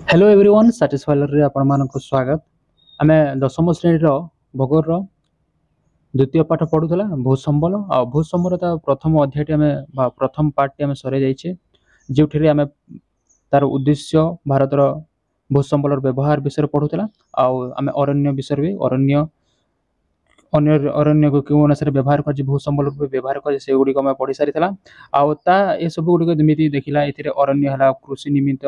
Hello everyone साटिस्फायर रे आपण मानक स्वागत। आमे दशम श्रेणी भूगोल द्वितीय पाठ पढ़ुला भू संबल आ भू संबलता प्रथम अध्याय आम प्रथम पार्ट आम सरी जाइए जो आम तार उद्देश्य भारतर भू संबल व्यवहार विषय पढ़ुला आम अरण्य विषय भी अरण्य अन्य अरण्य को क्यों अनुसार व्यवहार कर भू संबल व्यवहार कर से गुड़िक आम पढ़ी सारी आउता ये सब गुड़िक जमी देखला ये अरण्य है कृषि निमित्त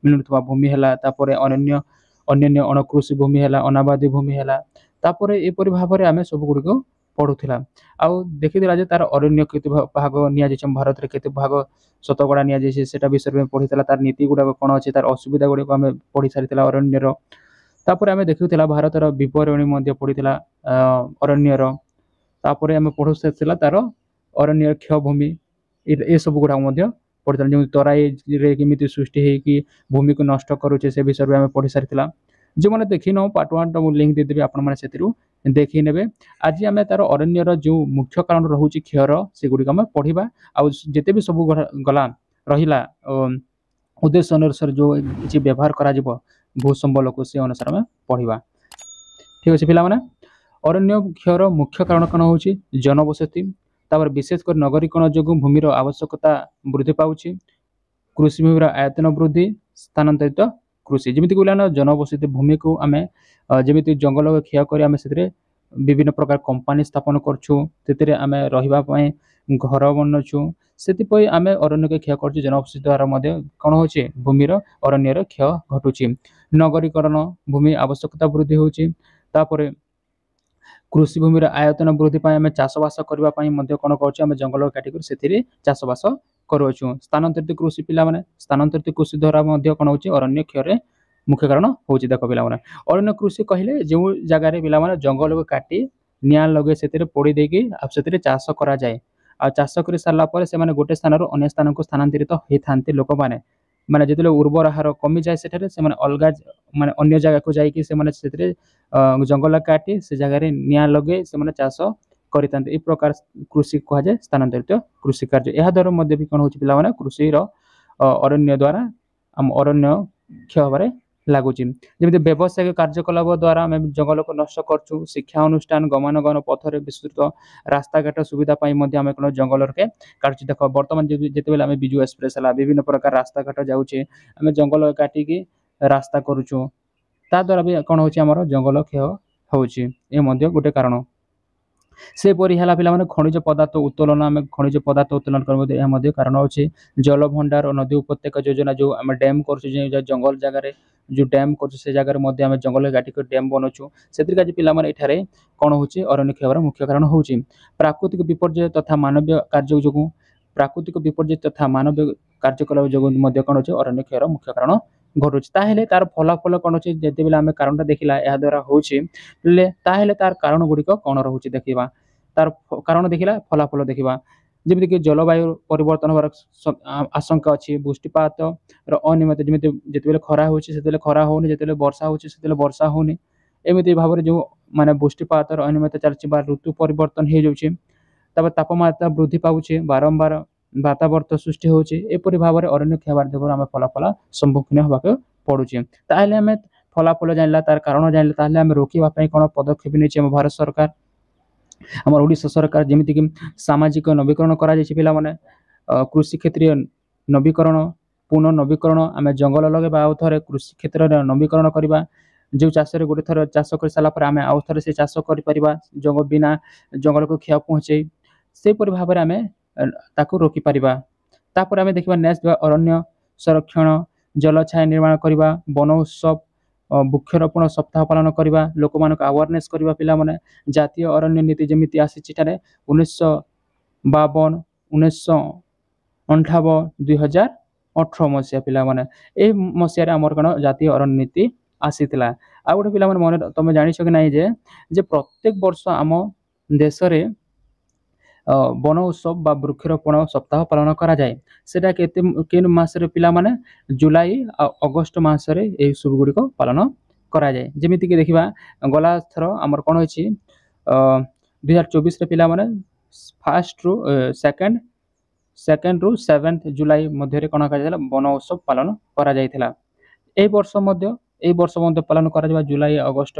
मिलुवा भूमि है अरण्य अन्य अणकृषि भूमि है अनाबादी भूमि है एपरी भाव में आम सब गुड़िक पढ़ुला आउ देखीला तार अरण्य केते भाग नि भारत में केते भाग शतकड़ा निटा विषय में पढ़ी तार नीति गुड़ाक कौन अच्छे तार असुविधा गुड़िक आम पढ़ी सारी अरण्यर तापर आम देखुला भारतर विवरणी पड़ीला अरण्यर तापर आम पढ़ु सारा तार अरण्य क्षयभूमि ये सब गुड़ाक पढ़ी जो तराई केमी सृष्टि होगी भूमि को नष्ट करुचे से विषय में आम पढ़ी सारी जो मैंने देखी न पार्ट वन लिंक देदेवी आपने देखी ने आज आम तार अरण्यर जो मुख्य कारण रोचे क्षयर से गुड़िक आम पढ़ा आते भी सब गला रहा उद्देश्य अनुसार जो किसी व्यवहार कर भू संबल को से अनुसार आम पढ़ा ठीक अच्छे पे अरण्य क्षयर मुख्य कारण कौन हो जनबसति तापर विशेषकर नगरीकरण जो भूमिर आवश्यकता वृद्धि पाऊँच कृषि भूमिर आयतन वृद्धि स्थानांतरित कृषि जमी कहला जनबसति भूमि को आम जमी जंगल क्षय कर विभिन्न प्रकार कंपानी स्थापन करें आम रही घर बनचु से आम अरण्य के क्षय कर जनबसति द्वारा कौन हो भूमिर अरण्यर क्षय घटुची नगरीकरण भूमि आवश्यकता वृद्धि होतापर कृषि भूमिर आयतन वृद्धि आम चाषबास करने कौन कर जंगल काटिक से चाषबास करुचु स्थानांतरित कृषि पिला स्थानांतरित कृषि द्वारा कौन हो अरण्य क्षय मुख्य कारण हो देख पे अरण्य कृषि कहले जो जगार पे जंगल को काटी निआ लगे से पोड़ी देकी चाष कराए आ चाष कर सारापर से गोटे स्थान अन्य स्थान को स्थानांतरित होता लोक मैंने माने जो उर्वर हार कमी जाए से अलग माने अन्य जगह को जाकि जंगल काटी से जगार निआ लगे से चाष करते प्रकार कृषि कहुए स्थानांतरित कृषि कार्य यह द्वारा भी कौन हो पे कृषि अरण्य द्वारा आम अरण्य क्षय होबार लगुच जमी व्यावसायिक कार्यकलाप द्वारा आम जंगल को नष्ट करूँ शिक्षा अनुष्ठान गमनागमन पथर विस्तृत रास्ताघाट सुविधा आम कौन जंगल के काटुचे देख बर्तमान जिते आम विजु एक्सप्रेस है विभिन्न प्रकार रास्ताघाट जाऊे आम जंगल काटिकी रास्ता करुचु ता द्वारा भी कौन हो जंगल क्षय हो गोटे कारण से परी है पे खनिज पदार्थ उत्तोलन आम खनिज पदार्थ उत्तोलन कर कारण अच्छे जल भंडार नदी उपत्यका योजना जो आम डैम कर जंगल जगार जो डैम कर जगार आम जंगल काटिक डैम बनाऊँ से पे कौन हो अरण्य क्षयर मुख्य कारण हो प्राकृतिक विपर्य तथा मानवीय कार्य जो प्राकृतिक विपर्य तथा मानवीय कार्यकलाप जो कौन हो अरण्य क्षयर मुख्य कारण घटुचे तार फलाफल कौन अच्छे जिते आम कारण देखला यह द्वारा होता तार कारण गुड़िक कौन रोचे देखा तार कारण देखला फलाफल देखा जमीक जलवायु परिवर्तन होबार आशंका अच्छी वृष्टिपात अनियमित जमी जिते खरा होते खरा होनी जो वर्षा होते वर्षा होनी एमती भाव में जो माने वृष्टिपात अनियमित चलती ऋतु परिवर्तन हो जाए तापमात्रा वृद्धि पाचे बारंबार वातावरण सृष्टि होपरी भाव में अरण्य क्षय आम फलाफल सम्मुखीन होगा पड़ुचे आम फलाफल जानला तार कारण जानला आम रोकवाई कौन पदक्षेप नहीं भारत सरकार आम ओडिशा सरकार जमीक सामाजिक नवीकरण कर कृषि क्षेत्रीय नवीकरण पुनः नवीकरण आम जंगल लगे आउ थे कृषि क्षेत्र में नवीकरण करवा जो चाष गोटे थर चाष कर सारापर आम आउ थे से चाष कर बिना जंगल को क्षय पहुँचे सेपरी भाव में आम ताकू रोकीपर तापर आम देखा नेक्स्ट अरण्य संरक्षण जल छाया निर्माण करवा वन उत्सव वृक्षरोपण सप्ताह पालन करवा लोक मान अवेयरनेस करवा पिला जातीय अरण्य नीति जमी आसी 1952 1958 2018 मसीहा पे मसीह आमर कौन जातीय अरण्य नीति आसी आ गोटे पिला मन तुम जाच कि ना जे प्रत्येक वर्ष आम देश में वन उत्सव बा वृक्षरोपण सप्ताह पालन कराए के मसरे पिला जुलाई अगस्ट मसरे यही सब गुड़िक पालन कराए जमीक देखा गला थर आमर कौन हो 2024 पिला फास्ट रु सेकेंड रु 7 जुलाई मध्य कौन वन उत्सव पालन करा এই ବର୍ଷ ମଧ୍ୟ ପାଳନ କରାଯିବା ଜୁଲାଇ ଅଗଷ୍ଟ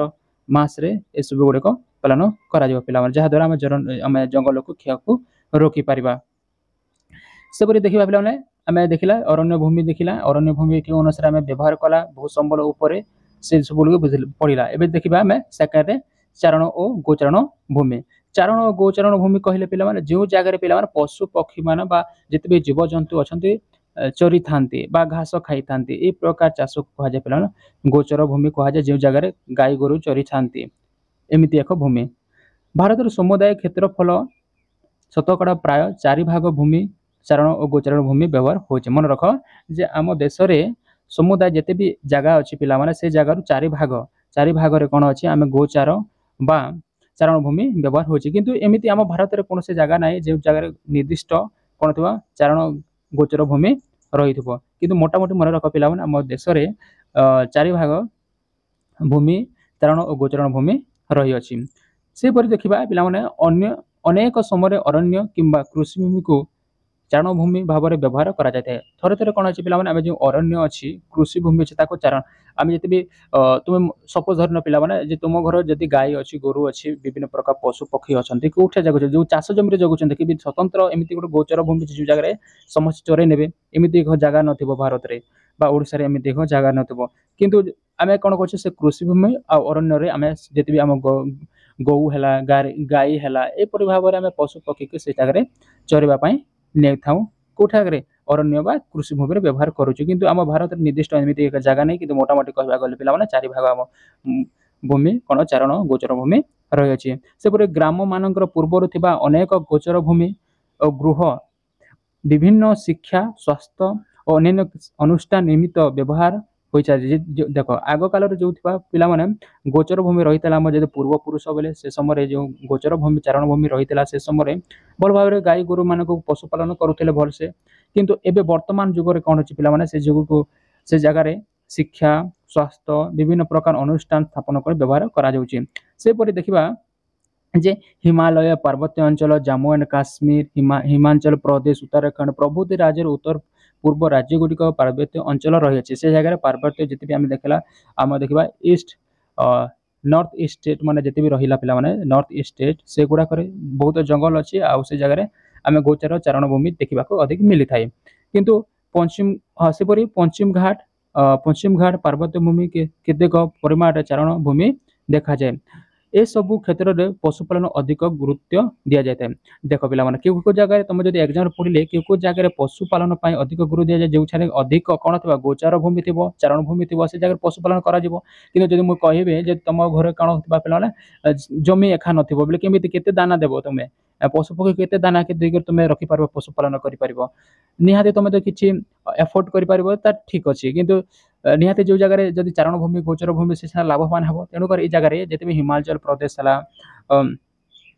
ମାସରେ ଏସବୁ ଗୁଡ଼ିକ ପାଳନ କରାଯିବ ପିଲାମାନେ, ଯାହାଦ୍ୱାରା ଆମେ ଜଙ୍ଗଲକୁ କ୍ଷୟକୁ ରୋକିପାରିବା। ସେପରି ଦେଖିବା ପିଲାମାନେ ଆମେ ଦେଖିଲା ଅରଣ୍ୟ ଭୂମି, ଦେଖିଲା ଅରଣ୍ୟ ଭୂମି କେଉଁ ଅନୁସାରେ ଆମେ ବ୍ୟବହାର କଲା ଭୂ ସମ୍ବଳ ଉପରେ ସେ ସବୁ ପଡ଼ିଲା। ଏବେ ଦେଖିବା ଆମେ ସେକେଣ୍ଡରେ ଚାରଣ ଓ ଗୋଚାରଣ ଭୂମି। ଚାରଣ ଓ ଗୋଚାରଣ ଭୂମି କହିଲେ ପିଲାମାନେ ଯେଉଁ ଜାଗାରେ ପିଲାମାନେ ପଶୁ ପକ୍ଷୀ ମାନେ ବା ଯେତେ ବି ଜୀବଜନ୍ତୁ ଅଛନ୍ତି ଚରିଥାନ୍ତି ବା ଘାସ ଖାଇଥାନ୍ତି, এই ପ୍ରକାର ଚାଷକୁ କୁହାଯାଏ ପିଲାମାନେ ଗୋଚର ଭୂମି କୁହାଯାଏ, ଯେଉଁ ଜାଗାରେ ଗାଈ ଗୋରୁ ଚରିଥାନ୍ତି ଏମିତି ଏକ ଭୂମି। ଭାରତର ସମୁଦାୟ କ୍ଷେତ୍ରଫଳ ଶତକଡ଼ା ପ୍ରାୟ 4 ଭାଗ ଭୂମି ଚାରଣ ଓ ଗୋଚାରଣ ଭୂମି ବ୍ୟବହାର ହେଉଛି। ମନେ ରଖ ଯେ ଆମ ଦେଶରେ ସମୁଦାୟ ଯେତେ ବି ଜାଗା ଅଛି ପିଲାମାନେ ସେ ଜାଗାରୁ 4 ଭାଗରେ କ'ଣ ଅଛି ଆମେ ଗୋଚାର ବା ଚାରଣ ଭୂମି ବ୍ୟବହାର ହେଉଛି। କିନ୍ତୁ ଏମିତି ଆମ ଭାରତରେ କୌଣସି ଜାଗା ନାହିଁ ଯେଉଁ ଜାଗାରେ ନିର୍ଦ୍ଦିଷ୍ଟ କ'ଣ ଥିବା ଚାରଣ ଗୋଚର ଭୂମି ରହିଥିବ। କିନ୍ତୁ ମୋଟାମୋଟି ମନେ ରଖ ପିଲାମାନେ ଆମ ଦେଶରେ 4 ଭାଗ ଭୂମି ଚାରଣ ଓ ଗୋଚରଣ ଭୂମି ରହିଅଛି। ସେପରି ଦେଖିବା ପିଲାମାନେ ଅନେକ ସମୟରେ ଅରଣ୍ୟ କିମ୍ବା କୃଷି ଭୂମିକୁ ଚାରଣ ଭୂମି ଭାବରେ ବ୍ୟବହାର କରାଯାଇଥାଏ। ଥରେ ଥରେ କ'ଣ ଅଛି ପିଲାମାନେ ଆମେ ଯେଉଁ ଅରଣ୍ୟ ଅଛି କୃଷି ଭୂମି ଅଛି ତାକୁ ଚାରଣ ଆମେ ଯେତେ ବି ତୁମେ ସପୋଜ ଧରିନ ପିଲାମାନେ ଯେ ତୁମ ଘର ଯଦି ଗାଈ ଅଛି ଗୋରୁ ଅଛି ବିଭିନ୍ନ ପ୍ରକାର ପଶୁ ପକ୍ଷୀ ଅଛନ୍ତି କୋଉଠି ଜଗୁଛନ୍ତି ଯେଉଁ ଚାଷ ଜମିରେ ଜଗୁଛନ୍ତି କି ସ୍ୱତନ୍ତ୍ର ଏମିତି ଗୋଟେ ଗୋଚର ଭୂମି ଯେଉଁ ଜାଗାରେ ସମସ୍ତେ ଚରେଇ ନେବେ ଏମିତି ଏକ ଜାଗା ନଥିବ ଭାରତରେ ବା ଓଡ଼ିଶାରେ ଏମିତି ଏକ ଜାଗା ନଥିବ। କିନ୍ତୁ ଆମେ କ'ଣ କରୁଛେ ସେ କୃଷି ଭୂମି ଆଉ ଅରଣ୍ୟରେ ଆମେ ଯେତେ ବି ଆମ ଗଉ ହେଲା ଗାଈ ହେଲା ଏପରି ଭାବରେ ଆମେ ପଶୁ ପକ୍ଷୀକୁ ସେ ଜାଗାରେ ଚରିବା ପାଇଁ ନେଇଥାଉ। କୋଉଠି ଆଗରେ ଅରଣ୍ୟ ବା କୃଷି ଭୂମିରେ ବ୍ୟବହାର କରୁଛୁ। କିନ୍ତୁ ଆମ ଭାରତରେ ନିର୍ଦ୍ଦିଷ୍ଟ ଏମିତି ଏକ ଜାଗା ନାହିଁ, କିନ୍ତୁ ମୋଟାମୋଟି କହିବାକୁ ଗଲେ ପିଲାମାନେ 4 ଭାଗ ଆମ ଭୂମି କ'ଣ ଚାରଣ ଗୋଚର ଭୂମି ରହିଅଛି। ସେପରି ଗ୍ରାମ ମାନଙ୍କର ପୂର୍ବରୁ ଥିବା ଅନେକ ଗୋଚର ଭୂମି ଓ ଗୃହ ବିଭିନ୍ନ ଶିକ୍ଷା ସ୍ୱାସ୍ଥ୍ୟ ଓ ଅନ୍ୟାନ୍ୟ ଅନୁଷ୍ଠାନ ନିମିତ୍ତ ବ୍ୟବହାର ହୋଇଚାଲିଛି। ଦେଖ ଆଗ କାଳରେ ଯେଉଁ ଥିବା ପିଲାମାନେ ଗୋଚର ଭୂମି ରହିଥିଲା ଆମର ଯଦି ପୂର୍ବପୁରୁଷ ବେଳେ ସେ ସମୟରେ ଯେଉଁ ଗୋଚର ଭୂମି ଚାରଣ ଭୂମି ରହିଥିଲା ସେ ସମୟରେ ଭଲ ଭାବରେ ଗାଈ ଗୋରୁ ମାନଙ୍କୁ ପଶୁପାଳନ କରୁଥିଲେ ଭଲସେ। କିନ୍ତୁ ଏବେ ବର୍ତ୍ତମାନ ଯୁଗରେ କ'ଣ ଅଛି ପିଲାମାନେ ସେ ଯୁଗକୁ ସେ ଜାଗାରେ ଶିକ୍ଷା ସ୍ୱାସ୍ଥ୍ୟ ବିଭିନ୍ନ ପ୍ରକାର ଅନୁଷ୍ଠାନ ସ୍ଥାପନ କରି ବ୍ୟବହାର କରାଯାଉଛି। ସେପରି ଦେଖିବା ଯେ ହିମାଳୟ ପାର୍ବତ୍ୟ ଅଞ୍ଚଳ ଜାମ୍ମୁ ଆଣ୍ଡ କାଶ୍ମୀର ହିମାଚଳ ପ୍ରଦେଶ ଉତ୍ତରାଖଣ୍ଡ ପ୍ରଭୃତି ରାଜ୍ୟର ଉତ୍ତର ପୂର୍ବ ରାଜ୍ୟଗୁଡ଼ିକ ପାର୍ବତ୍ୟ ଅଞ୍ଚଳ ରହିଅଛି। ସେ ଜାଗାରେ ପାର୍ବତ୍ୟ ଯେତେ ବି ଆମେ ଦେଖିବା ଇଷ୍ଟ ନର୍ଥ ଇଷ୍ଟ ଷ୍ଟେଟ୍ ମାନେ ଯେତେ ବି ରହିଲା ପିଲାମାନେ ନର୍ଥ ଇଷ୍ଟ ଷ୍ଟେଟ୍ ସେଗୁଡ଼ାକରେ ବହୁତ ଜଙ୍ଗଲ ଅଛି ଆଉ ସେ ଜାଗାରେ ଆମେ ଗୋଚର ଚାରଣ ଭୂମି ଦେଖିବାକୁ ଅଧିକ ମିଳିଥାଏ। କିନ୍ତୁ ସେପରି ପଶ୍ଚିମ ଘାଟ ପାର୍ବତ୍ୟ ଭୂମି କେତେକ ପରିମାଣରେ ଚାରଣ ଭୂମି ଦେଖାଯାଏ। ଏସବୁ କ୍ଷେତ୍ରରେ ପଶୁପାଳନ ଅଧିକ ଗୁରୁତ୍ୱ ଦିଆଯାଇଥାଏ। ଦେଖ ପିଲାମାନେ କେଉଁ କେଉଁ ଜାଗାରେ ତୁମେ ଯଦି ଏକ୍ଜାମ୍ ପଢ଼ିଲେ କେଉଁ ଜାଗାରେ ପଶୁପାଳନ ପାଇଁ ଅଧିକ ଗୁରୁତ୍ୱ ଦିଆଯାଏ ଯେଉଁଠାରେ ଅଧିକ କ'ଣ ଥିବ ଗୋଚାର ଭୂମି ଥିବ ଚାରଣ ଭୂମି ଥିବ ସେ ଜାଗାରେ ପଶୁପାଳନ କରାଯିବ। କିନ୍ତୁ ଯଦି ମୁଁ କହିବି ଯେ ତୁମ ଘରେ କ'ଣ ଥିବା ପିଲାମାନେ ଜମି ଏକା ନଥିବ ବୋଲେ କେମିତି କେତେ ଦାନା ଦେବ ତୁମେ ପଶୁପକ୍ଷୀ କେତେ ଦାନା ଦେଇକରି ତୁମେ ରଖିପାରିବ ପଶୁପାଳନ କରିପାରିବ। ନିହାତି ତୁମେ ତ କିଛି ଏଫୋର୍ଟ କରିପାରିବ ତା ଠିକ୍ ଅଛି, କିନ୍ତୁ ନିହାତି ଯେଉଁ ଜାଗାରେ ଯଦି ଚାରଣ ଭୂମି ଗୋଚର ଭୂମି ସେ ସିନା ଲାଭବାନ ହେବ। ତେଣୁକରି ଏଇ ଜାଗାରେ ଯେତେ ବି ହିମାଚଳ ପ୍ରଦେଶ ହେଲା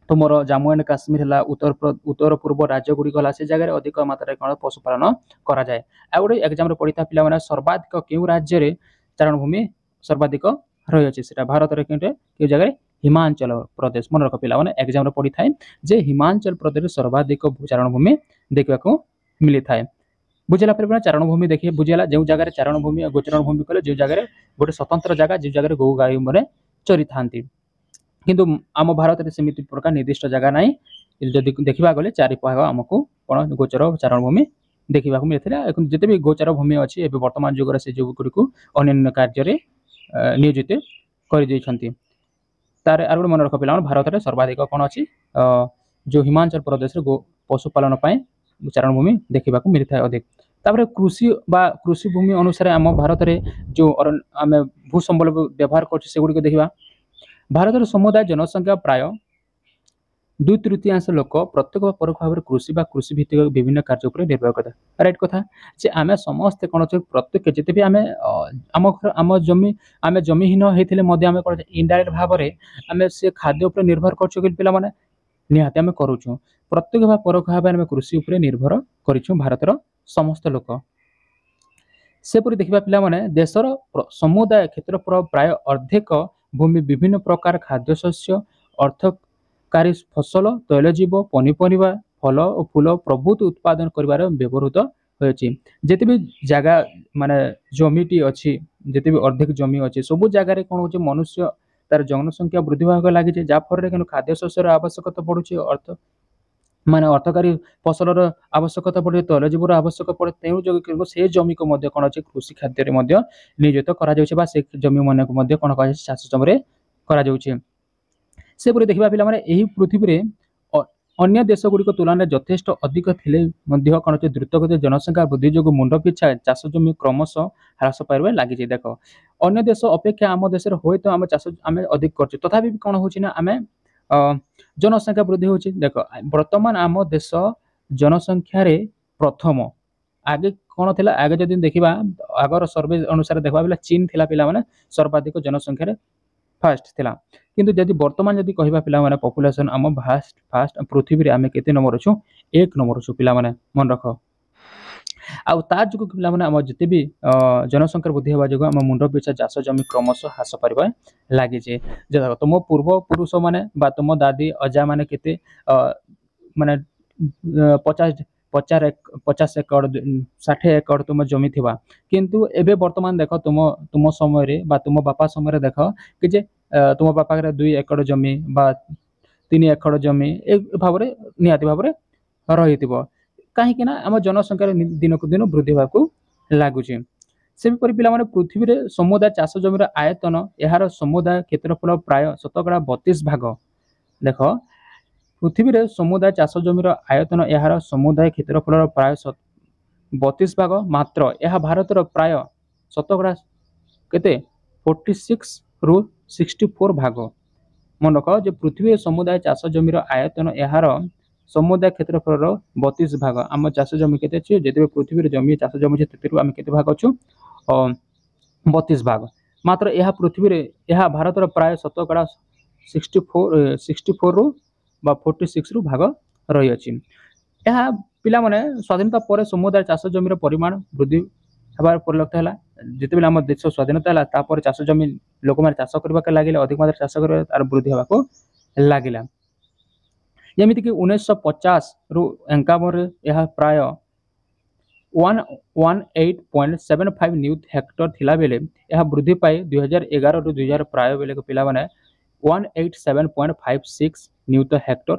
ତୁମର ଜାମ୍ମୁ ଆଣ୍ଡ କାଶ୍ମୀର ହେଲା ଉତ୍ତର ପୂର୍ବ ରାଜ୍ୟ ଗୁଡ଼ିକ ହେଲା ସେ ଜାଗାରେ ଅଧିକ ମାତ୍ରାରେ କ'ଣ ପଶୁପାଳନ କରାଯାଏ। ଆଉ ଗୋଟେ ଏକ୍ଜାମ୍ରେ ପଡ଼ିଥିବା ପିଲାମାନେ ସର୍ବାଧିକ କେଉଁ ରାଜ୍ୟରେ ଚାରଣ ଭୂମି ସର୍ବାଧିକ ରହିଅଛି ସେଟା ଭାରତରେ କେଉଁ ଜାଗାରେ ହିମାଚଳ ପ୍ରଦେଶ। ମନେ ରଖ ପିଲାମାନେ ଏକ୍ଜାମ୍ରେ ପଡ଼ିଥାଏ ଯେ ହିମାଚଳ ପ୍ରଦେଶରେ ସର୍ବାଧିକ ଚାରଣ ଭୂମି ଦେଖିବାକୁ ମିଳିଥାଏ। ବୁଝିଲା ପରିମାଣ ଚାରଣ ଭୂମି ଦେଖି ବୁଝିଲା ଯେଉଁ ଜାଗାରେ ଚାରଣ ଭୂମି ଆଉ ଗୋଚରଣ ଭୂମି କହିଲେ ଯେଉଁ ଜାଗାରେ ଗୋଟେ ସ୍ୱତନ୍ତ୍ର ଜାଗା ଯେଉଁ ଜାଗାରେ ଗଉ ଗାଈ ମାନେ ଚରିଥାନ୍ତି। କିନ୍ତୁ ଆମ ଭାରତରେ ସେମିତି ପ୍ରକାର ନିର୍ଦ୍ଦିଷ୍ଟ ଜାଗା ନାହିଁ। ଯଦି ଦେଖିବାକୁ ଗଲେ 4 ଭାଗ ଆମକୁ କ'ଣ ଗୋଚର ଚାରଣ ଭୂମି ଦେଖିବାକୁ ମିଳିଥିଲା। ଯେତେ ବି ଗୋଚର ଭୂମି ଅଛି ଏବେ ବର୍ତ୍ତମାନ ଯୁଗରେ ସେ ଯୁଗଗୁଡ଼ିକୁ ଅନ୍ୟାନ୍ୟ କାର୍ଯ୍ୟରେ ନିୟୋଜିତ କରିଦେଇଛନ୍ତି। ତାର ଆଉ ଗୋଟେ ମନେ ରଖ ପିଲାମାନେ ଭାରତରେ ସର୍ବାଧିକ କ'ଣ ଅଛି ଯେଉଁ ହିମାଚଳ ପ୍ରଦେଶରେ ପଶୁପାଳନ ପାଇଁ ଚାରଣ ଭୂମି ଦେଖିବାକୁ ମିଳିଥାଏ ଅଧିକ। ତାପରେ କୃଷି ଭୂମି ଅନୁସାରେ ଆମ ଭାରତରେ ଯେଉଁ ଆମେ ଭୂ ସମ୍ବଳ ବ୍ୟବହାର କରୁଛୁ ସେଗୁଡ଼ିକ ଦେଖିବା। ଭାରତର ସମୁଦାୟ ଜନସଂଖ୍ୟା ପ୍ରାୟ 2/3 ଲୋକ ପ୍ରତ୍ୟକ୍ଷ ବା ପରୋକ୍ଷ ଭାବରେ କୃଷି ବା କୃଷି ଭିତ୍ତିକ ବିଭିନ୍ନ କାର୍ଯ୍ୟ ଉପରେ ନିର୍ଭର କରିଥାଏ। ରାଇଟ୍ କଥା ଯେ ଆମେ ସମସ୍ତେ କ'ଣ ପ୍ରତ୍ୟେକ ଯେତେ ବି ଆମ ଜମିହୀନ ହେଇଥିଲେ ମଧ୍ୟ ଆମେ କ'ଣ ଇନଡାଇରେକ୍ଟ ଭାବରେ ଆମେ ସେ ଖାଦ୍ୟ ଉପରେ ନିର୍ଭର କରୁଛୁ କି ପିଲାମାନେ ନିହାତି ଆମେ କରୁଛୁ। ପ୍ରତ୍ୟକ୍ଷ ବା ପରୋକ୍ଷ ଭାବରେ ଆମେ କୃଷି ଉପରେ ନିର୍ଭର କରିଛୁ ଭାରତର ସମସ୍ତ ଲୋକ। ସେପରି ଦେଖିବା ପିଲାମାନେ ଦେଶର ସମୁଦାୟ କ୍ଷେତ୍ରଫଳ ପ୍ରାୟ ଅର୍ଦ୍ଧେକ ଭୂମି ବିଭିନ୍ନ ପ୍ରକାର ଖାଦ୍ୟଶସ୍ୟ ଅର୍ଥକାରୀ ଫସଲ ତୈଳଜୀବ ପନିପରିବା ଫଳ ଓ ଫୁଲ ପ୍ରଭୃତି ଉତ୍ପାଦନ କରିବାରେ ବ୍ୟବହୃତ ହୋଇଛି। ଯେତେ ବି ଜାଗା ମାନେ ଜମିଟି ଅଛି जिते भी अधिक जमी अच्छे सब जगह कौन हो मनुष्य तार जनसंख्या वृद्धि होगा लगी जहाँफल कि खाद्य शस्यर आवश्यकता पड़ुଛି अर्थ माने अर्थकारी फसलर आवश्यकता पड़े तैलजीवर आवश्यक पड़े तेणु जो से जमी को कौन अच्छे कृषि खाद्य नियोजित करा से जमी मन को कौन कह चाष जमी से देखा पे पृथ्वी में अन्य देश गुड़िक तुलन में यथेष्ट अधिक थिले कौन अच्छे द्रुतगति जनसंख्या वृद्धि जो मुंड पिछा चाष जमी क्रमशः ह्रास पाइबार लगी देख अन्य देश अपेक्षा आम देश हूँ तो आम चाष आम अधिक कर तथापि कौन होना आम जनसंख्या वृद्धि होची देख वर्तमान आम देश जनसंख्यार प्रथम आगे कौन थिला आगे जदि देखा आगर सर्वे अनुसार देखा बेले चीन थिला पिला माने सर्वाधिक जनसंख्यार फास्ट थिला किंतु जदि वर्तमान जदि कहबा पिला माने पॉपुलेशन आम फास्ट पृथ्वी रे आमे केते नंबर अछु 1 नंबर अछु पिला माने मन रख आउ ता जुग पिला माने आम जते भी जनसंख्या वृद्धि होबा जुग आम मुंड पिछा चाष जमी क्रमशः ह्रास पारिबा लागि जे देखो तुम पूर्व पुरुष माने बा तुम दादी अजा माने केते माने 50 एकड़ 60 एकड़ तुम जमी थिबा किंतु एबे वर्तमान देख तुम समय रे बा तुम बापा समय रे देख कि जे तुम बापा रे 2 एकड़ जमी बा 3 एकड़ जमी ए भाव रे नियाति भाव रे रहिथिबो कहीं ना आम जनसंख्या दिन को दिन वृद्धि होगा लगुच से पिला पृथ्वी में समुदाय चाष जमीर आयतन यार समुदाय क्षेत्रफल प्राय 32 भाग देख पृथ्वी में समुदाय चाष जमीर आयतन यार समुदाय क्षेत्रफल प्राय 32 भाग मात्र यह भारत प्राय शतकड़ा केते 46 रु 64 भाग मन रख जो पृथ्वी समुदाय चाष जमीर आयतन यार समुदाय क्षेत्रफल 32 भाग आम चाष जमी के जिते पृथ्वी जमी चाष जमी आम के भाग अच्छु 32 भाग मात्र यह पृथ्वी रे यह भारत प्राय शतकड़ा 64 रु 46 रु भाग रही अछि यह पिला माने स्वाधीनता पर समुदाय चाष जमीर परिमाण वृद्धि हबार परिलक्षित है जिते आम देश स्वाधीनता है तापर चाष जमी लोक मैंने चाष करने लगे अधिक मात्रा चाष कर वृद्धि होगा लगिला जमीती कि 1950 रु 51 यह प्राय 118.75 न्यूट हेक्टर थिला बेले यह वृद्धि पाई 2011 रु 2000 प्राय बेले को पिला माने 187.56 न्यूट हेक्टर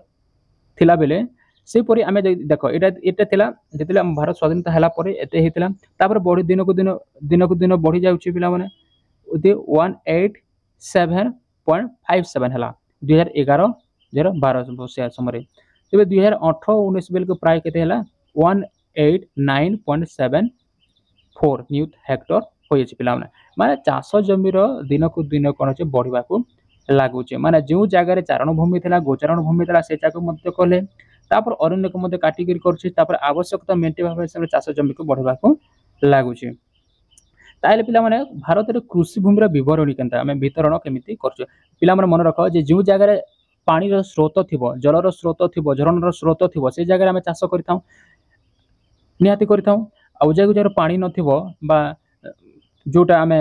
थिला बेले से परि आमे देखो एटा थिला जेतेले भारत स्वाधीनता हला परे एते हेतिला तापर बढी दिन को दिन बढ़ी जाउची पिला माने 187.57 हला 2011 2012 समय तेज 2018-19 बेल को प्राय के 189.74 न्यूट हेक्टर हो माने चाष जमीर दिन को दिन कौन अच्छे बढ़ा लगुच माने जो जगार चारण भूमि थी गोचारण भूमि थी से जगह कले तापर अरण्य को काटिक कर आवश्यकता मेंटेन भाव चाष जमी को बढ़ा लगुच ताले पिला माने भारत में कृषि भूमि विवरणी के वितरण केमिति कर पिला मन रख जो जगार पानी स्रोत थी जलर स्रोत थी झरणर स्रोत थी से जगह आम चाष करती कर पानी नथिबो बा जोटा आम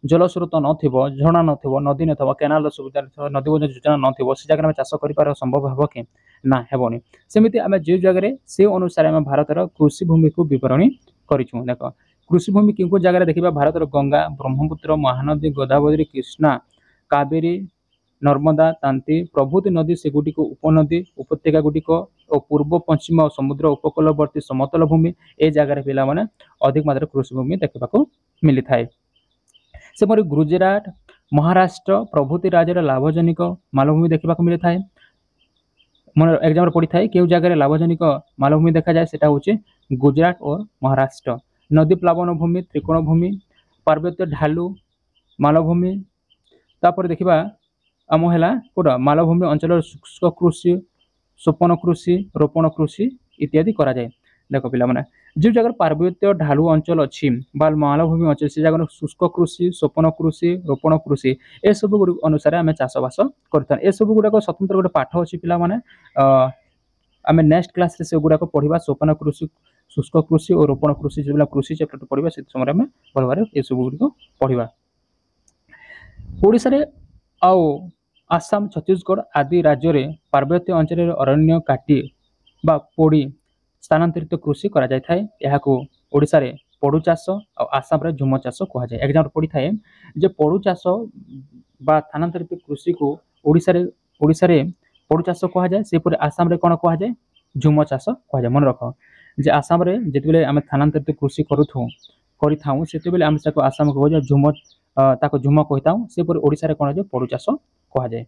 जल स्रोत नथिबो झरणा नथिबो नदी नथिबो केनाल सुविधा नदी योजना नथिबो से जगह आम चाष कर संभव हे कि ना हेबनी सेमिति आम जो जगह से अनुसार आम भारतर कृषि भूमि को विवरणी करिछु देख कृषि भूमि किंको जगह देखिबा भारतर गंगा ब्रह्मपुत्र महानदी गोदावरी कृष्णा कावेरी नर्मदा तांती प्रभृति नदी सेगुड़ी उपनदी उपत्यका गुड़िक और पूर्व पश्चिम समुद्र उपकूलवर्ती समतल भूमि ए जगार पिला माने अधिक मात्रा कृषि भूमि देखा मिली थाए से गुजरात महाराष्ट्र प्रभृति राज्य लाभजनक मालभूमि देखा मिली थाए मन एग्जाम पड़ी थाए क्यों जगह लाभजनक मालभूमि देखा जाए सेटा होचे गुजरात और महाराष्ट्र नदी प्लावन भूमि त्रिकोण भूमि पार्वत्य ढालू मालभूमि तापर देखिबा आम है कौटा मालभूमि अंचल शुष्क कृषि सोपन कृषि रोपण कृषि इत्यादि करा जाए देख पिला माने जो जगह पार्वत्य ढालू अंचल अच्छी मालभूमि अंचल से जगह शुष्क कृषि सोपन कृषि रोपण कृषि ए सब अनुसार आम चाषबास कर सब गुड़ाक स्वतंत्र गोटे पाठ अच्छी पिला माने आम नेक्स्ट क्लास से गुड़ाक पढ़ा सोपन कृषि शुष्क कृषि और रोपण कृषि जो कृषि चैप्टर पढ़ा से समय आम भल भाव ये सब गुड़ पढ़ा ओडिशा रे आओ आसाम छत्तीसगढ़ आदि राज्य में पार्वत्य अंचल अरण्य काटी बा पोड़ी स्थानांतरित कृषि करा जाय थाए याकू ओडिशा रे पड़ू चाष और आसाम रे झुम चाष कह जाए। एग्जाम पड़ी थाए जे पड़ू चाष बा स्थानांतरित कृषि को ओडिशा रे पड़ू चाष कह जाए, सेपरि आसाम रे कोन कह जाए झुम चाष कह जाए। मन रख जे आसाम रे जेतेबेले आमे स्थानांतरित कृषि करिथाऊ सेतेबेले आमे ताको आसाम को कह झुम ताको झुम कहिताऊ, सेपरि ओडिशा रे कोन जे पड़ू चाष कह जाए।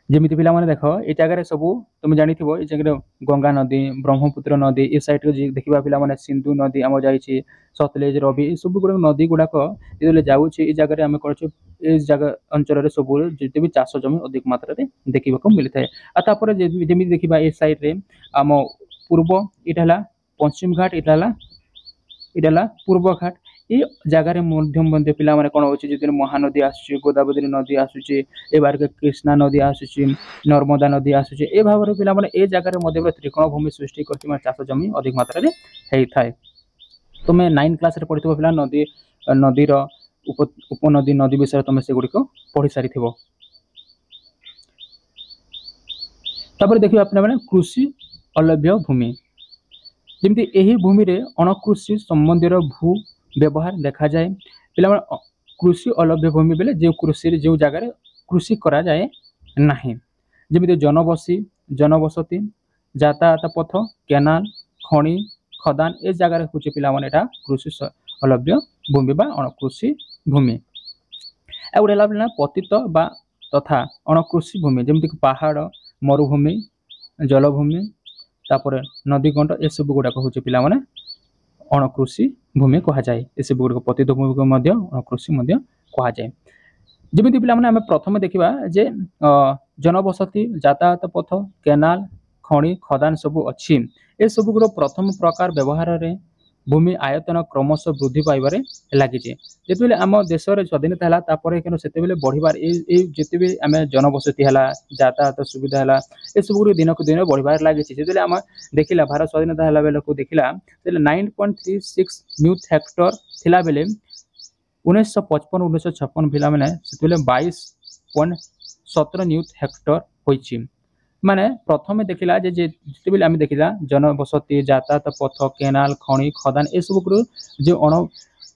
जेमिति पिला माने देखो ए जगह सब तुम जानिथिबो ए जगह गंगा नदी ब्रह्मपुत्र नदी ए साइड रे देखिबा पिला माने सिंधु नदी आम जाईछि सतलेज रवि ए सब गुड नदी गुडाक जेतेले जाउछि ए जगह रे आमे करछु ए जगह अंचल रे सब जेते भी चाष जमी अधिक मात्रा रे देखिबा को मिलि थाए। आ तापर जेमिति देखिबा ए साइड रे आम पूर्व इटा हला पश्चिम घाट इटा हला पूर्व घाट ए जगह रे मध्यम बंदे पिला माने कोन होछि जेते महानदी आसुछि गोदावरी नदी आसुछि ए बार के कृष्णा नदी आसुछि नर्मदा नदी आसुछि ए भाव रे पिला माने ए जगह रे मध्य त्रिकोण भूमि सृष्टि करछि माने चाष जमी अधिक मात्रा रे हेइ थाए। तुमे 9 क्लास रे पढिथबो पिला नदी रो उपनदी नदी विषय तुमे से गुडी को पढि सारिथिबो। तापर देखिबा अपना माने कृषि अलभ्य भूमि जेमति एही भूमि रे अणकृषि संबंधी भू व्यवहार देखा जाए। पिला कृषि अलभ्य भूमि बेले जो कृषि जो जगह कृषि करा जाए नहीं, जेमति जनबसती यातायात पथ केनाल खଣି खदान ए जगह कुछ पिला माने एटा कृषि अलभ्य भूमि बा अणकृषि भूमि। आ गुडे लाबना पतित बा तथा अणकृषि भूमि जेमति पहाड़ मरुभूमि जलभूमि तापर नदी गंड ए सब गुडा कहूचे पिला माने अणकृषि भूमि कहा जाए। ए सब गुड पतित भूमि को मध्य अणकृषि मध्य कहा जाए। जेमिति पिला माने हमें प्रथम देखिबा जे जनबसती यातायात पथ केनाल खଣି खदान सब अछि ए सब गुड प्रथम प्रकार व्यवहार रे भूमि आयतन क्रमश वृद्धि पाइबारे लागिजे। जेतेबेले आम देश रे स्वाधीनता हला तापर केनो सेतेबेले बढ़िबार ए जेतेबेले आमे जनबसती हला यातायात सुविधा हला ए सब गुड दिन को दिन बढ़िबार लागिছে। जेतेबेले आम देखिला भारत स्वाधीनता हला बेले को देखिला तेले 9.36 न्यूथ हेक्टर थिला बेले 1955 1956 पिला माने सेतेबेले 22.17 न्यूथ हेक्टर होइछि। माने प्रथमे देखिला जे जेतेबेले आमे देखिला जनबसती यातायात पथ केनाल खଣି खदान ए सब गुड जे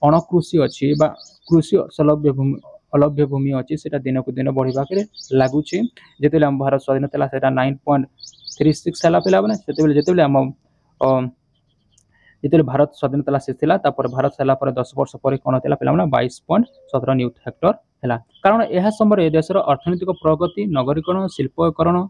अणकृषि अछि बा कृषि अलभ्य भूमि अछि सेटा दिन को दिन बढ़िबा के लागुछि। जेतेबेले हम भारत स्वाधीनता हला सेटा 9.36 हला पिला माने जेतेबेले हम जेतेबेले भारत स्वाधीनता हला से थिला तापर भारत हला पर 10 वर्ष पर कोन थिला पिला माने 22.17 न्यूथ हेक्टर हला। कारण एहा समय देशर अर्थनैतिक प्रगति नगरीकरण शिल्पकरण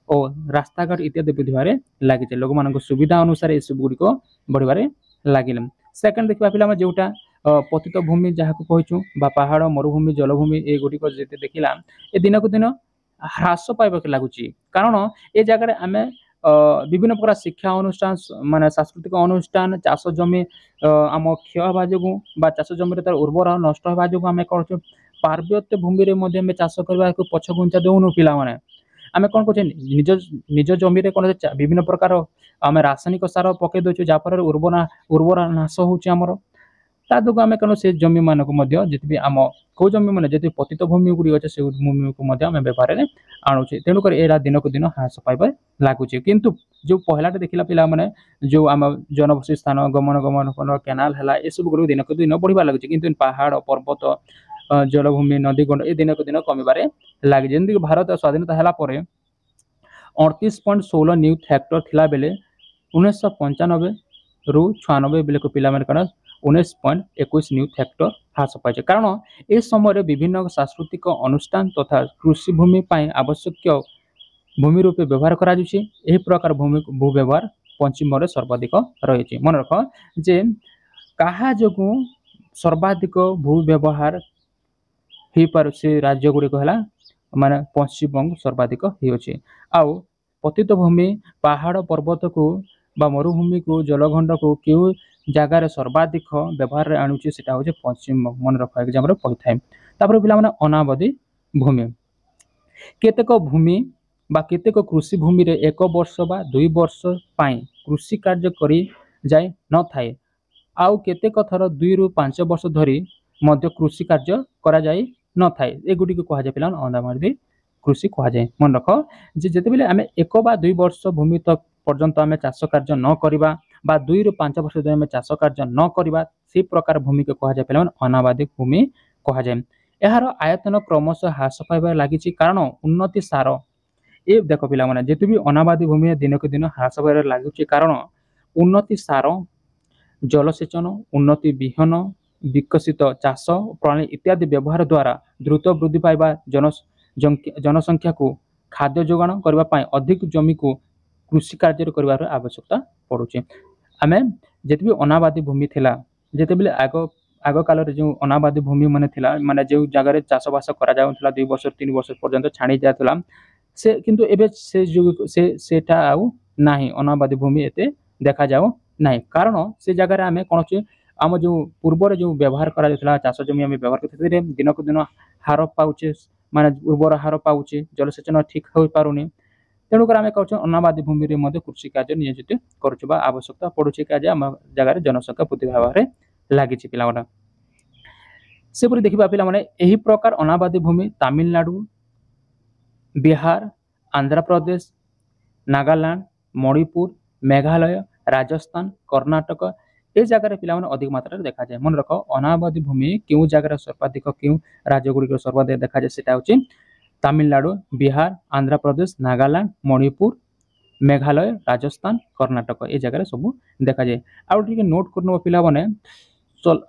और रास्ता घाट इत्यादि बुझबारे लागिছে। लोक मानको सुविधा अनुसार ए सब गुडी को बढ़िबारे लागिले। सेकंड देखबा पिला जोटा पतित भूमि जहा को कहचु बा पहाड़ मरुभूमि जलभूमि ए गुडी को जेते देखिला ए दिन को दिन ह्रास पाइबा के लागुची। कारण ए जगह रे आमे विभिन्न प्रकार शिक्षा अनुष्ठान माने सांस्कृतिक अनुष्ठान चाष जमी आम क्षय हवा जोगु बा चाष जमी रे तार उर्वर नष्ट हवा जोगु आमे करछु पार्वत्य भूमि रे मध्ये आमे चाष करबा को पछगुंचा देउनु पिला माने आमे कोन कहछे निज जमी रे कोन विभिन्न प्रकार आमे रासायनिक सार पके दोछु जापर उर्वर नाश होउची हमर ता दुगु आमे कोन से जमी मानको मध्ये जेति आम को जमी माने जेति पतित भूमि गुडी अछि से भूमि को मध्ये आमे व्यापार रे आणुचे। तेनु कर एरा दिन को दिन ह्रास पाइबा लागुचे। किंतु जो पहलाटे देखिला पिला माने जो आम जनबसती स्थान गमन केनाल हला ए सब गुडी दिन को दिन बढ़िबा लागुचे। किंतु पहाड़ पर्वत जलभूमि नदी गंड ए दिन को दिन कमिबारे लागि जेंति भारत स्वाधीनता हला परे 38.16 न्यूथ हेक्टर थिला बेले 1995 रु 96 बेले को पिला माने कना 19.21 न्यूथ हेक्टर ह्रास पाइছে। कारण ए समय विभिन्न सांस्कृतिक अनुष्ठान तथा कृषि भूमि पाई आवश्यक भूमि रूपे व्यवहार करा जुछि। एही प्रकार भूमि भू व्यवहार पश्चिम रे सर्वाधिक रहिछि। मन रख जे कहा जोगु सर्वाधिक भू व्यवहार ही पर से राज्य गुडी कहला माने पश्चिम बंग सर्वाधिक ही अछि। आउ पतित भूमि पहाड़ पर्वत को बा मरुभूमि को जलखंड को केउ जगह रे सर्वाधिक व्यवहार रे आणुछि सेटा होजे पश्चिम बंग। मन रख एग्जाम रे पढिथाय। तापर पिला माने अनाबादी भूमि केतेक भूमि बा केतेक कृषि भूमि रे 1 वर्ष बा 2 वर्ष पाई कृषि कार्य करी जाय न थाए आउ केतेक थर 2 रु 5 वर्ष धरी मध्य कृषि कार्य करा जाय न थाए ए गुडी को कहा जाय पिला अनाबादी कृषि कहा जाए। मन रख जे जेतेबेले आमे 1 बा 2 वर्ष भूमि तक पर्यंत आमे चाष कार्य न करिबा बा 2 ରୁ 5 वर्ष धरि आमे चाष कार्य न करबा से प्रकार भूमि को कहा जाय पिलामन अनाबादी भूमि कहा जाय। एहार आयतन क्रमशः ह्रास पाइबार लागिछि कारण उन्नति सार ए देख पिलामने जेतु भी अनाबादी भूमि दिनक दिन ह्रास पाइबार लागिछि कारण उन्नति सार जलसेचन उन्नति विहन विकसित चाष प्रणाली इत्यादि व्यवहार द्वारा द्रुत वृद्धि पाइबा जनसंख्या को खाद्य जोगाण करबा पाई अधिक जमी को कृषि कार्य करबार आवश्यकता पड़ुछि। आमे जेते भी अनाबादी भूमि थिला जेते बेले आग काल रे जो अनाबादी भूमि माने थिला माने जो जगह रे चाष बास करा जाउथला 2 वर्ष 3 वर्ष पर्यंत छाणी जाथला से किंतु एबे से जो सेटा आउ नाही अनाबादी भूमि एते देखा जाओ नाही कारण से जगह रे आमे कोनोची आम जो पूर्व जो व्यवहार करा जाथला चाष जमी आमे व्यवहार करते दिनक दिन हार पाउचे माने उर्वर हार पाउचे जलसेचन ठीक हो पारुनी तेणुकर आम कह अनाबादी भूमि में कृषि कार्य नियोजित करुवा आवश्यकता पड़ुछि कि आम जगार जनसंख्या वृद्धि भाव में लगी पिला सेपरी देखा पिला यही प्रकार अनाबादी भूमि तमिलनाडु बिहार आंध्र प्रदेश नागालैंड मणिपुर मेघालय राजस्थान कर्णाटक ए जगह पिला अधिक मात्रा देखा जाए। मन रख अनाबादी भूमि क्यों जगह सर्वाधिक क्यों राज्य गुड़िक सर्वाधिक देखा जाए सेटा होछि तमिलनाडु बिहार आंध्र प्रदेश नागालैंड मणिपुर मेघालय राजस्थान कर्णाटक ए जगह सब देखा जाए। आउ टिके नोट करनो पिला बने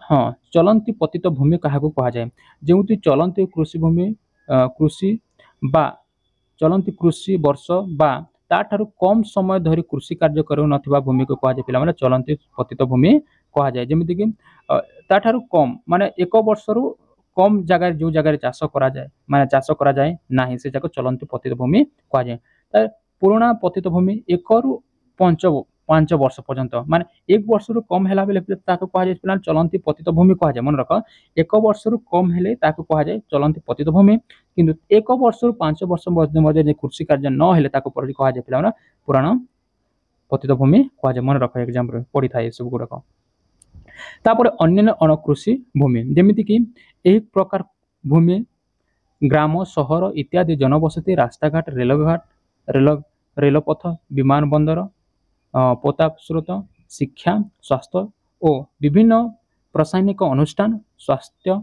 हाँ चलंती पतित भूमि क्या कहा जाए जेउति चलंती कृषि भूमि कृषि बा चलंती कृषि वर्ष बा ताठारु कम समय धरी कृषि कार्य करू नथिबा भूमि को कहा जाए पिला माने चलंती पतित भूमि कहा जाए जेमिति कि ताठारु कम माने 1 वर्षरु कम जगह जो जगह चाष करा जाए माने चाष करा जाए नाही से जाको चलंती पतित भूमि कहा जाए। पुराना पतित भूमि 1 रु 5 वर्ष पर्यंत माने 1 वर्ष रु कम हेला बेले ताको कहा जाए पिला चलंती पतित भूमि कहा जाए। मन रख 1 वर्ष रु कम हेले ताको कहा जाए चलंती पतित भूमि किंतु 1 वर्ष रु 5 वर्ष मध्य कृषि कार्य न हेले ताको पर कहा जाए पिला पुराना पतित भूमि कहा जाए। मन रख एग्जाम रे पढ़ी थाए सब गुडक तापर अन्य अणकृषि भूमि जेमिति कि एक प्रकार भूमि ग्राम सहर इत्यादि जनबसती रास्ताघाट रेलपथ विमान बंदर पोताप स्रोत शिक्षा स्वास्थ्य और विभिन्न प्रशासनिक अनुष्ठान स्वास्थ्य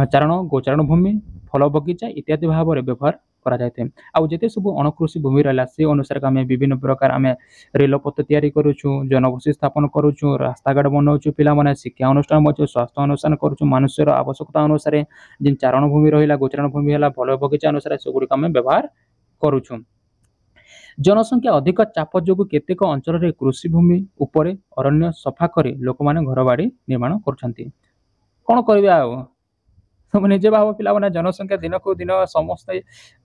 चारण गोचारण भूमि फल बगीचा इत्यादि भाव में व्यवहार करा जाए। आउ जेते सब अणकृषि भूमि रहा से अनुसार आम विभिन्न प्रकार आम रेलपथ तैयारी करुचु जनबसती स्थापन करुचु रास्ताघाट बनाऊँ पिला शिक्षा अनुष्ठान बच्चे स्वास्थ्य अनुष्ठान करुचु मनुष्यर आवश्यकता अनुसार जिन चारण भूमि रहा गोचारण भूमि है फल बगीचा अनुसार सेगुड़ी आम व्यवहार करुचु। जनसंख्या अधिक चाप जो केतेक अंचल रे कृषि भूमि उपरे अरण्य सफा कर लोक मैंने घर बाड़ी निर्माण कर कौन करेंगे आ तुम निजे भाव पिला मैंने जनसंख्या दिन को दिन समस्त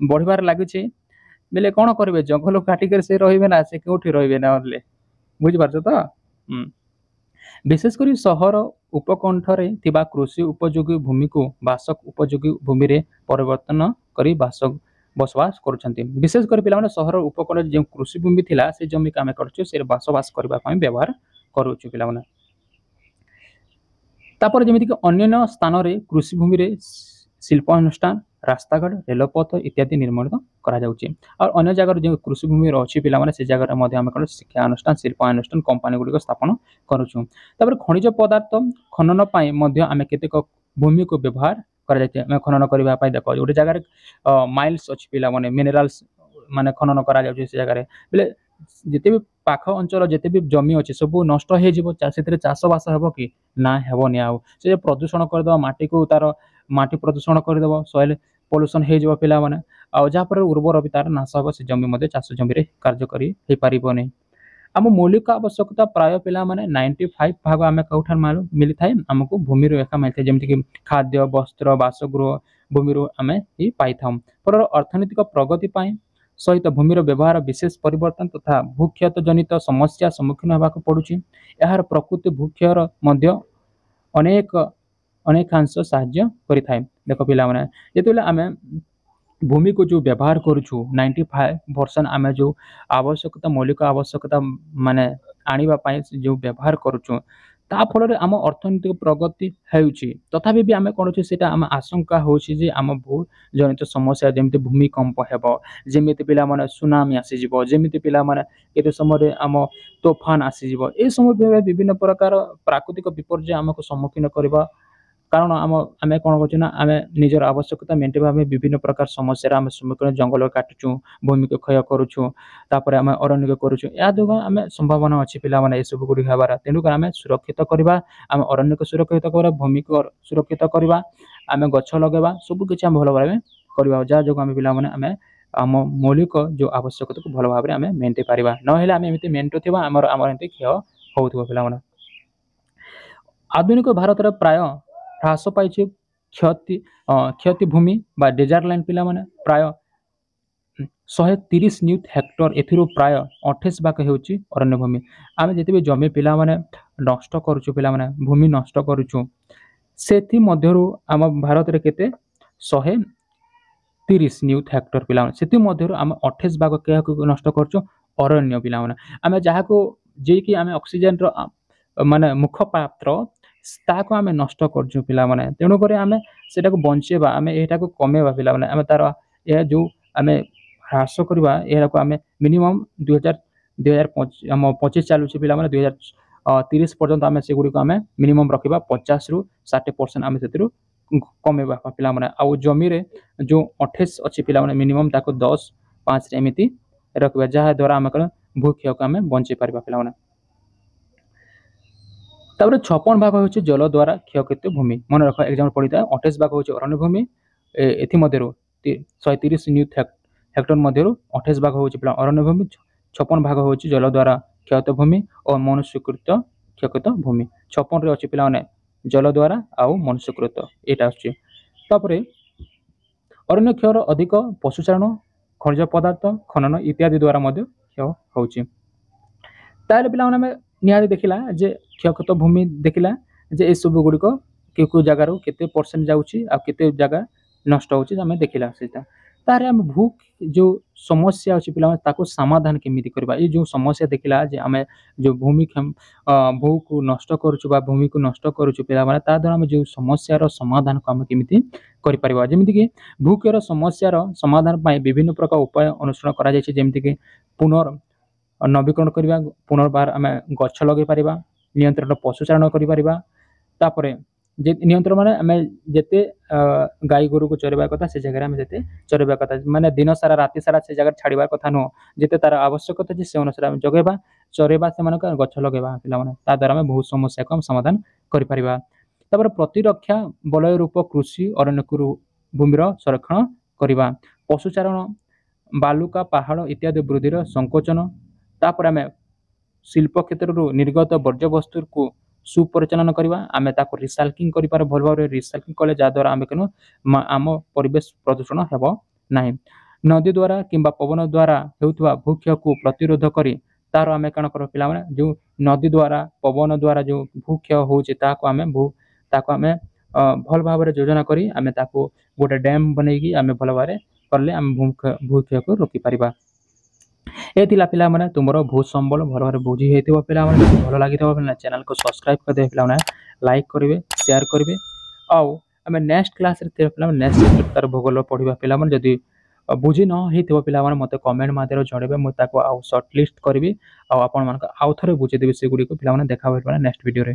बढ़िबार लगी बेले कौन करेंगे जंगल काटिक से रे ना से कौटी रे ना बुझीपार तो विशेषकर सहर उपकंठरे थिबा कृषि उपयोगी भूमि को बास उपयोगी भूमि रे परिवर्तन करी बसवास करुछंती विशेषकर पिला सहर उपकंठ जो कृषि भूमि थिला से जमी आम कर बसवास करने व्यवहार करुचु पिला तापर जमीक अन्य स्थान रे कृषि भूमि रे शिल्पानुष्ठान रास्ताघाट रेलपथ इत्यादि निर्माण करा जाउची और अन्य जगह जो कृषि भूमि अच्छी पिला से जगह आम शिक्षा अनुष्ठान शिल्पानुष्ठान कंपानी गुड़िक स्थापन करुचु। तापर खनिज पदार्थ खनन आम केतेक भूमि को व्यवहार करा खनन करने देख गोटे जगह माइल्स अच्छी पिला माने मिनेराल्स माने खनन करा जाउची से जगह बेले जिते भी पाख अंचल जिते भी जमी अच्छी सब नष्ट हो चाष बास हे कि ना हेबनी आउ से प्रदूषण करदे माटी को तार माटी प्रदूषण करदे सॉइल पॉल्यूशन हो पिला माने आ जहाँपर उर्वर भी तार नाश हे से जमी चाष जमी कार्य करें आम मौलिक आवश्यकता प्राय पिला माने 95 भाग आम कौठार मिली थाए आमको भूमि एका मिलता है जमीक खाद्य वस्त्र बासगृह भूमि आम ही पाई था पर अर्थनैतिक प्रगति सहित भूमिर व्यवहार विशेष परिवर्तन तथा भूक्षत जनित समस्या सम्मुखीन होगा पड़ुछि। यार प्रकृति भूक्षयर मध्य अनेकांश साहाय्य करिथाए देख पिला माने जेतेबेले आमे भूमि को जो व्यवहार करुछु 95% आमे जो आवश्यकता मौलिक आवश्यकता माने आनिबा पाई जो व्यवहार करुछु ତା ଫଳରେ ଆମ ଅର୍ଥନୈତିକ ପ୍ରଗତି ହେଉଛି ତଥାପି ବି ଆମେ କ'ଣ ଅଛି ସେଇଟା ଆମ ଆଶଙ୍କା ହେଉଛି ଯେ ଆମ ଭୂ ଜନିତ ସମସ୍ୟା ଯେମିତି ଭୂମିକମ୍ପ ହେବ, ଯେମିତି ପିଲାମାନେ ସୁନାମି ଆସିଯିବ, ଯେମିତି ପିଲାମାନେ କେତେ ସମୟରେ ଆମ ତୋଫାନ ଆସିଯିବ, ଏ ସମୟ ବିଭିନ୍ନ ପ୍ରକାର ପ୍ରାକୃତିକ ବିପର୍ଯ୍ୟୟ ଆମକୁ ସମ୍ମୁଖୀନ କରିବା। କାରଣ ଆମେ କ'ଣ କରୁଛୁ ନା ଆମେ ନିଜର ଆବଶ୍ୟକତା ମେଣ୍ଟାଇବା ପାଇଁ ବିଭିନ୍ନ ପ୍ରକାର ସମସ୍ୟାର ଆମେ ସମ୍ମୁଖୀନ, ଜଙ୍ଗଲ କାଟୁଛୁ, ଭୂମିକୁ କ୍ଷୟ କରୁଛୁ, ତାପରେ ଆମେ ଅରଣ୍ୟ କରୁଛୁ। ଏହା ଦ୍ୱାରା ଆମେ ସମ୍ଭାବନା ଅଛି ପିଲାମାନେ ଏସବୁ ଗୁଡ଼ିକ ହେବାର। ତେଣୁକରି ଆମେ ସୁରକ୍ଷିତ କରିବା, ଆମେ ଅରଣ୍ୟକୁ ସୁରକ୍ଷିତ କରିବା, ଭୂମିକୁ ସୁରକ୍ଷିତ କରିବା, ଆମେ ଗଛ ଲଗାଇବା, ସବୁକିଛି ଆମେ ଭଲ ଭାବେ କରିବା, ଯାହା ଯୋଗୁଁ ଆମେ ପିଲାମାନେ ଆମେ ଆମ ମୌଳିକ ଯେଉଁ ଆବଶ୍ୟକତାକୁ ଭଲ ଭାବରେ ଆମେ ମେଣ୍ଟାଇ ପାରିବା। ନହେଲେ ଆମେ ଏମିତି ମେଣ୍ଟୁଥିବା ଆମର ଏମିତି କ୍ଷୟ ହେଉଥିବ ପିଲାମାନେ। ଆଧୁନିକ ଭାରତରେ ପ୍ରାୟ ହ୍ରାସ ପାଇଛି କ୍ଷତି ଭୂମି ବା ଡେଜର୍ଟ ଲ୍ୟାଣ୍ଡ ପିଲାମାନେ ପ୍ରାୟ 130 ନିୟୁତ ହେକ୍ଟର, ଏଥିରୁ ପ୍ରାୟ 28 ଭାଗ ହେଉଛି ଅରଣ୍ୟ ଭୂମି। ଆମେ ଯେତେବେଳେ ଜମି ପିଲାମାନେ ନଷ୍ଟ କରୁଛୁ, ପିଲାମାନେ ଭୂମି ନଷ୍ଟ କରୁଛୁ, ସେଥିମଧ୍ୟରୁ ଆମ ଭାରତରେ କେତେ 130 ନିୟୁତ ହେକ୍ଟର ପିଲାମାନେ, ସେଥିମଧ୍ୟରୁ ଆମେ 28 ଭାଗ କାହାକୁ ନଷ୍ଟ କରୁଛୁ? ଅରଣ୍ୟ ପିଲାମାନେ। ଆମେ ଯାହାକୁ ଯିଏକି ଆମେ ଅକ୍ସିଜେନର ମାନେ ମୁଖ୍ୟ ପାତ୍ର, ତାହାକୁ ଆମେ ନଷ୍ଟ କରୁଛୁ ପିଲାମାନେ। ତେଣୁକରି ଆମେ ସେଟାକୁ ବଞ୍ଚେଇବା, ଆମେ ଏଇଟାକୁ କମେଇବା ପିଲାମାନେ। ଆମେ ତାର ଏହା ଯେଉଁ ଆମେ ହ୍ରାସ କରିବା, ଏହାକୁ ଆମେ ମିନିମମ୍ 2025 ଚାଲୁଛି ପିଲାମାନେ, 2030 ପର୍ଯ୍ୟନ୍ତ ଆମେ ସେଗୁଡ଼ିକୁ ଆମେ ମିନିମମ୍ ରଖିବା 50ରୁ 60% ଆମେ ସେଥିରୁ କମେଇବା ପିଲାମାନେ। ଆଉ ଜମିରେ ଯେଉଁ 28 ଅଛି ପିଲାମାନେ ମିନିମମ୍ ତାକୁ 10, 5 ଏମିତି ରଖିବା, ଯାହାଦ୍ୱାରା ଆମେ କ'ଣ ଭୂକ୍ଷୟକୁ ଆମେ ବଞ୍ଚେଇ ପାରିବା ପିଲାମାନେ। ତାପରେ 56 ଭାଗ ହେଉଛି ଜଳ ଦ୍ୱାରା କ୍ଷୟକ୍ଷତି ଭୂମି। ମନେ ରଖ, ଏକ୍ସାମ୍ପଲ୍ ପଡ଼ିଥାଏ। 28 ଭାଗ ହେଉଛି ଅରଣ୍ୟ ଭୂମି, ଏଥିମଧ୍ୟରୁ 130 ନିୟୁତ ହେକ୍ଟର ମଧ୍ୟରୁ 28 ଭାଗ ହେଉଛି ପିଲା ଅରଣ୍ୟ ଭୂମି, 56 ଭାଗ ହେଉଛି ଜଳ ଦ୍ୱାରା କ୍ଷୟତ ଭୂମି ଓ ମନୁଷ୍ୟକୃତ କ୍ଷୟକ୍ଷତ ଭୂମି। 56ରେ ଅଛି ପିଲାମାନେ ଜଳ ଦ୍ୱାରା ଆଉ ମନୁଷ୍ୟକୃତ, ଏଇଟା ଆସୁଛି। ତାପରେ ଅରଣ୍ୟ କ୍ଷୟର ଅଧିକ ପଶୁଚାରଣ, ଖଣିଜ ପଦାର୍ଥ ଖନନ ଇତ୍ୟାଦି ଦ୍ୱାରା ମଧ୍ୟ କ୍ଷୟ ହେଉଛି। ତାହେଲେ ପିଲାମାନେ ଆମେ ନିହାତି ଦେଖିଲା ଯେ କ୍ଷୟକ୍ଷତ ଭୂମି ଦେଖିଲା ଯେ ଏସବୁ ଗୁଡ଼ିକ କେଉଁ କେଉଁ ଜାଗାରୁ କେତେ ପରସେଣ୍ଟ ଯାଉଛି ଆଉ କେତେ ଜାଗା ନଷ୍ଟ ହେଉଛି ଆମେ ଦେଖିଲା ସେଇଟା। ତାହେଲେ ଆମେ ଯେଉଁ ସମସ୍ୟା ଅଛି ପିଲାମାନେ ତାକୁ ସମାଧାନ କେମିତି କରିବା? ଏ ଯେଉଁ ସମସ୍ୟା ଦେଖିଲା ଯେ ଆମେ ଯେଉଁ ଭୂକୁ ନଷ୍ଟ କରୁଛୁ ବା ଭୂମିକୁ ନଷ୍ଟ କରୁଛୁ ପିଲାମାନେ, ତା ଦ୍ୱାରା ଆମେ ଯେଉଁ ସମସ୍ୟାର ସମାଧାନକୁ ଆମେ କେମିତି କରିପାରିବା? ଯେମିତିକି ଭୂକ୍ଷୟର ସମସ୍ୟାର ସମାଧାନ ପାଇଁ ବିଭିନ୍ନ ପ୍ରକାର ଉପାୟ ଅନୁସରଣ କରାଯାଇଛି, ଯେମିତିକି ନବୀକରଣ କରିବା, ପୁନର୍ବାର ଆମେ ଗଛ ଲଗାଇ ପାରିବା, ନିୟନ୍ତ୍ରଣ ପଶୁଚାରଣ କରିପାରିବା। ତାପରେ ନିୟନ୍ତ୍ରଣ ମାନେ ଆମେ ଯେତେ ଗାଈ ଗୋରୁକୁ ଚରେଇବା କଥା ସେ ଜାଗାରେ ଆମେ ଯେତେ ଚରେଇବା କଥା, ମାନେ ଦିନ ସାରା ରାତି ସାରା ସେ ଜାଗାରେ ଛାଡ଼ିବା କଥା ନୁହଁ। ଯେତେ ତାର ଆବଶ୍ୟକତା ଅଛି ସେ ଅନୁସାରେ ଆମେ ଜଗେଇବା, ଚରେଇବା, ସେମାନଙ୍କୁ ଗଛ ଲଗାଇବା ପିଲାମାନେ। ତା ଦ୍ୱାରା ଆମେ ବହୁତ ସମସ୍ୟାକୁ ଆମେ ସମାଧାନ କରିପାରିବା। ତାପରେ ପ୍ରତିରକ୍ଷା ବଳୟ ରୂପ କୃଷି ଅରଣ୍ୟକୁ ଭୂମିର ସଂରକ୍ଷଣ କରିବା, ପଶୁଚାରଣ, ବାଲୁକା ପାହାଡ଼ ଇତ୍ୟାଦି ବୃଦ୍ଧିର ସଂକୋଚନ। ତାପରେ ଆମେ ଶିଳ୍ପ କ୍ଷେତ୍ରରୁ ନିର୍ଗତ ବର୍ଜ୍ୟବସ୍ତୁକୁ ସୁପରିଚାଳନା କରିବା, ଆମେ ତାକୁ ରିସାଇକ୍ଲିଂ କରିପାର, ଭଲ ଭାବରେ ରିସାଇକ୍ଲିଂ କଲେ ଯାହାଦ୍ୱାରା ଆମେ କ'ଣ ଆମ ପରିବେଶ ପ୍ରଦୂଷଣ ହେବ ନାହିଁ। ନଦୀ ଦ୍ୱାରା କିମ୍ବା ପବନ ଦ୍ୱାରା ହେଉଥିବା ଭୂକ୍ଷୟକୁ ପ୍ରତିରୋଧ କରି ତାର ଆମେ କ'ଣ କରିବା ପିଲାମାନେ, ଯେଉଁ ନଦୀ ଦ୍ୱାରା ପବନ ଦ୍ୱାରା ଯେଉଁ ଭୂକ୍ଷୟ ହେଉଛି ତାକୁ ଆମେ ଭଲ ଭାବରେ ଯୋଜନା କରି ଆମେ ତାକୁ ଗୋଟେ ଡ୍ୟାମ୍ ବନେଇକି ଆମେ ଭଲ ଭାବରେ କଲେ ଆମେ ଭୂକ୍ଷୟକୁ ରୋକିପାରିବା। ଏ ଥିଲା ପିଲାମାନେ ତୁମର ଭୂ ସମ୍ବଳ ଭଲ ଭାବରେ ବୁଝି ହେଇଥିବ ପିଲାମାନେ। ଭଲ ଲାଗିଥିବ ପିଲାମାନେ ଚ୍ୟାନେଲକୁ ସବସ୍କ୍ରାଇବ୍ କରିଦେବେ ପିଲାମାନେ, ଲାଇକ୍ କରିବେ, ସେୟାର କରିବେ। ଆଉ ଆମେ ନେକ୍ସଟ କ୍ଲାସ୍ରେ ଥିବା ପିଲାମାନେ ନେକ୍ସଟ ତାର ଭୂଗୋଳ ପଢ଼ିବା ପିଲାମାନେ। ଯଦି ବୁଝି ନ ହେଇଥିବ ପିଲାମାନେ ମୋତେ କମେଣ୍ଟ ମାଧ୍ୟମରେ ଜଣାଇବେ, ମୁଁ ତାକୁ ଆଉ ସର୍ଟ ଲିଷ୍ଟ କରିବି ଆଉ ଆପଣମାନଙ୍କୁ ଆଉ ଥରେ ବୁଝେଇଦେବି ସେଗୁଡ଼ିକୁ ପିଲାମାନେ। ଦେଖା ହେବ ପିଲାମାନେ ନେକ୍ସଟ ଭିଡ଼ିଓରେ।